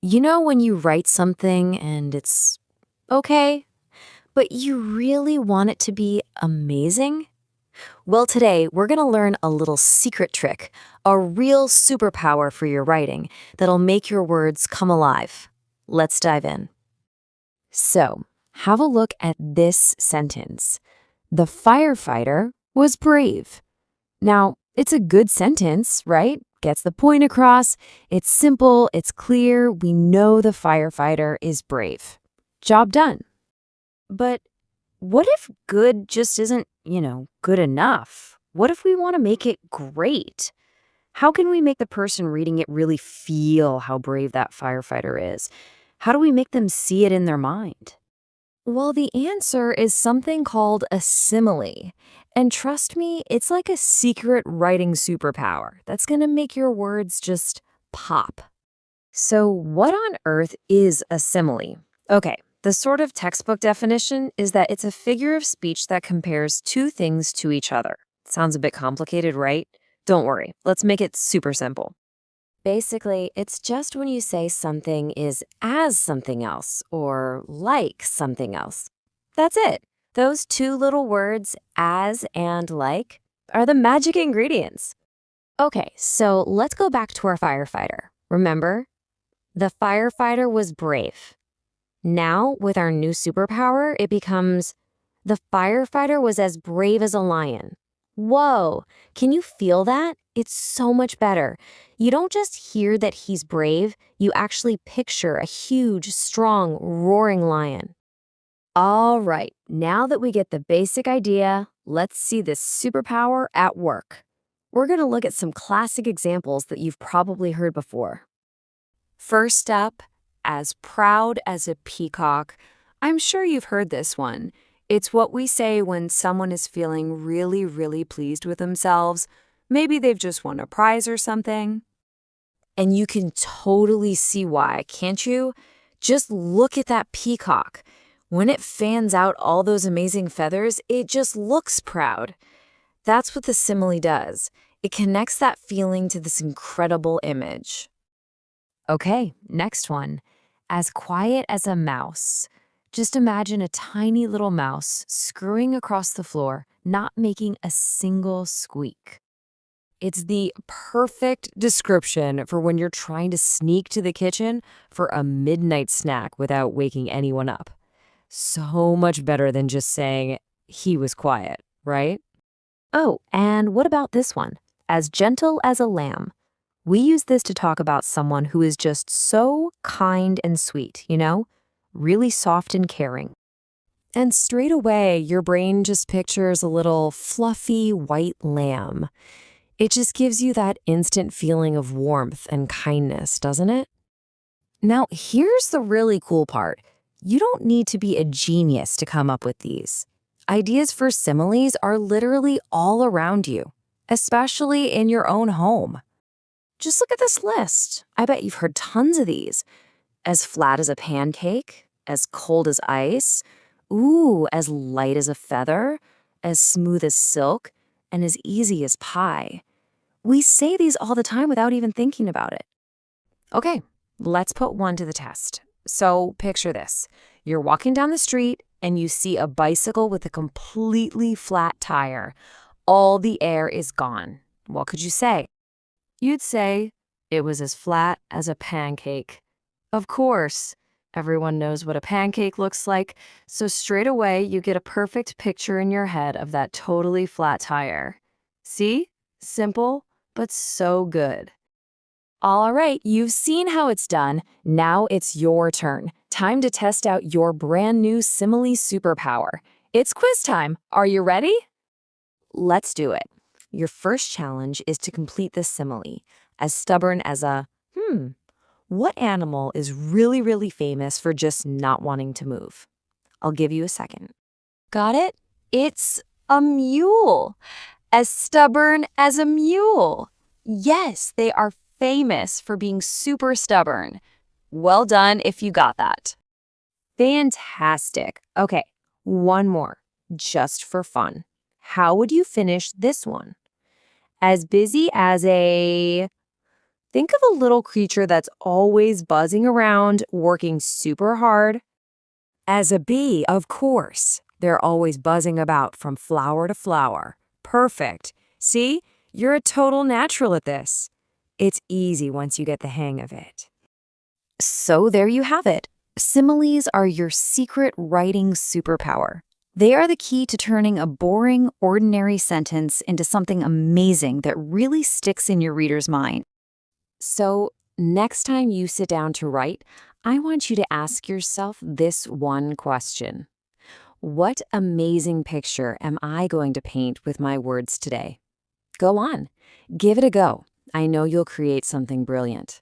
You know when you write something and it's okay, but you really want it to be amazing? Well, today we're going to learn a little secret trick, a real superpower for your writing that'll make your words come alive. Let's dive in. So, have a look at this sentence. The firefighter was brave. Now, it's a good sentence, right? Gets the point across. It's simple, it's clear. We know the firefighter is brave. Job done. But what if good just isn't, good enough? What if we want to make it great? How can we make the person reading it really feel how brave that firefighter is? How do we make them see it in their mind? Well, the answer is something called a simile. And trust me, it's like a secret writing superpower that's going to make your words just pop. So, what on earth is a simile? Okay, the sort of textbook definition is that it's a figure of speech that compares two things to each other. Sounds a bit complicated, right? Don't worry, let's make it super simple. Basically, it's just when you say something is as something else or like something else. That's it. Those two little words, as and like, are the magic ingredients. Okay, so let's go back to our firefighter. Remember? The firefighter was brave. Now, with our new superpower, it becomes the firefighter was as brave as a lion. Whoa, can you feel that? It's so much better. You don't just hear that he's brave, you actually picture a huge, strong, roaring lion. All right, now that we get the basic idea, let's see this superpower at work. We're going to look at some classic examples that you've probably heard before. First up, as proud as a peacock. I'm sure you've heard this one. It's what we say when someone is feeling really, really pleased with themselves. Maybe they've just won a prize or something. And you can totally see why, can't you? Just look at that peacock. When it fans out all those amazing feathers, it just looks proud. That's what the simile does. It connects that feeling to this incredible image. Okay, next one. As quiet as a mouse. Just imagine a tiny little mouse scurrying across the floor, not making a single squeak. It's the perfect description for when you're trying to sneak to the kitchen for a midnight snack without waking anyone up. So much better than just saying, he was quiet, right? Oh, and what about this one? As gentle as a lamb. We use this to talk about someone who is just so kind and sweet, really soft and caring. And straight away, your brain just pictures a little fluffy white lamb. It just gives you that instant feeling of warmth and kindness, doesn't it? Now, here's the really cool part. You don't need to be a genius to come up with these. Ideas for similes are literally all around you, especially in your own home. Just look at this list. I bet you've heard tons of these. As flat as a pancake, as cold as ice, as light as a feather, as smooth as silk, and as easy as pie. We say these all the time without even thinking about it. Okay, let's put one to the test. So picture this. You're walking down the street and you see a bicycle with a completely flat tire. All the air is gone. What could you say? You'd say it was as flat as a pancake. Of course, everyone knows what a pancake looks like, so straight away you get a perfect picture in your head of that totally flat tire. See? Simple, but so good. All right, you've seen how it's done. Now it's your turn. Time to test out your brand new simile superpower. It's quiz time. Are you ready? Let's do it. Your first challenge is to complete the simile, as stubborn as a, what animal is really, really famous for just not wanting to move? I'll give you a second. Got it? It's a mule. As stubborn as a mule. Yes, they are famous for being super stubborn. Well done if you got that. Fantastic. Okay, one more, just for fun. How would you finish this one? As busy as a Think of a little creature that's always buzzing around, working super hard. As a bee, of course. They're always buzzing about from flower to flower. Perfect. See? You're a total natural at this. It's easy once you get the hang of it. So there you have it. Similes are your secret writing superpower. They are the key to turning a boring, ordinary sentence into something amazing that really sticks in your reader's mind. So, next time you sit down to write, I want you to ask yourself this one question. What amazing picture am I going to paint with my words today? Go on, give it a go. I know you'll create something brilliant.